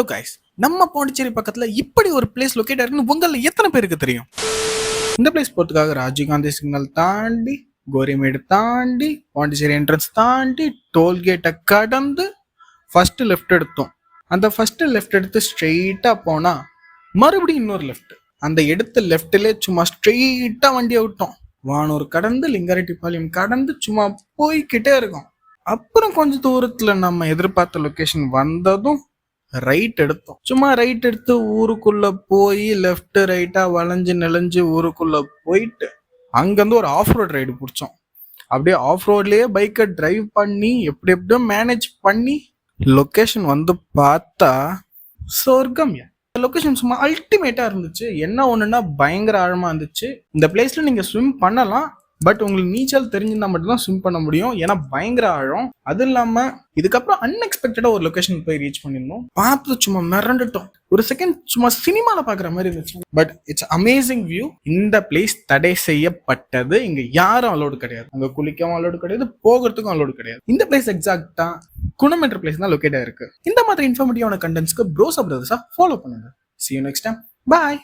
Hello guys, நம்ம பாண்டிச்சேரி பக்கத்துல இப்படி ஒரு பிளேஸ் லொக்கேட் ஆயிருக்குன்னு உங்கள எத்தனை பேருக்கு தெரியும்? இந்த பிளேஸ் போறதுக்காக ராஜீவ்காந்தி சிக்னல் தாண்டி, கோரிமேடு தாண்டி, பாண்டிச்சேரி என்ட்ரன்ஸ் தாண்டி, டோல்கேட்டை கடந்து ஃபர்ஸ்ட் லெஃப்ட் எடுத்தோம். அந்த ஃபர்ஸ்ட் லெஃப்ட் எடுத்து ஸ்ட்ரெயிட்டா போனா மறுபடியும் இன்னொரு லெஃப்ட். அந்த எடுத்த லெஃப்ட்ல சும்மா ஸ்ட்ரெயிட்டா வண்டியை விட்டோம். வானூர் கடந்து லிங்காரெட்டிப்பாளையம் கடந்து சும்மா போய்கிட்டே இருக்கோம். அப்புறம் கொஞ்சம் தூரத்துல நம்ம எதிர்பார்த்த லொகேஷன் வந்ததும் ரைட் எடுத்தோம். சும்மா ரைட் எடுத்து ஊருக்குள்ள போய் லெஃப்ட் ரைட்டா வளைஞ்சு நெளிஞ்சு ஊருக்குள்ள போயிட்டு அங்கிருந்து ஒரு ஆஃப் ரோட் ரைடு பிடிச்சோம். அப்படியே ஆஃப் ரோட்லயே பைக்கை டிரைவ் பண்ணி எப்படி எப்படியோ மேனேஜ் பண்ணி லொகேஷன் வந்து பார்த்தா சொர்க்கம். லொகேஷன் சும்மா அல்டிமேட்டா இருந்துச்சு. என்ன ஒண்ணுன்னா பயங்கர ஆழமா இருந்துச்சு. இந்த பிளேஸ்ல நீங்க ஸ்விம் பண்ணலாம், பட் உங்களுக்கு நீச்சல் தெரிஞ்சிருந்தா மட்டும்தான் ஸ்விம் பண்ண முடியும், ஏன்னா பயங்கர ஆழம். அது இல்லாம இதுக்கப்புறம் அன்எக்ஸ்பெக்டடா ஒரு லொகேஷன் போய் ரீச் பண்ணிருந்தோம். பார்த்து சும்மா மிரண்டுட்டோம். ஒரு செகண்ட் சும்மா சினிமால பாக்குற மாதிரி இருந்துச்சு. But it's amazing view. இந்த பிளேஸ் தடை செய்யப்பட்டது. இங்க யாரும் அலோடு கிடையாது. அங்க குளிக்கவும் அலோடு கிடையாது, போகிறதுக்கும் அலோடு கிடையாது. இந்த பிளேஸ் எக்ஸாக்டா குணம் என்ற பிளேஸ் தான் லொகேட் ஆயிருக்கு. இந்த மாதிரி இன்ஃபர்மேட்டிவான கண்டென்ட்ஸ்க்கு ப்ரோஸ் பிரதர்ஸா ஃபாலோ பண்ணுங்க. See you next time. Bye.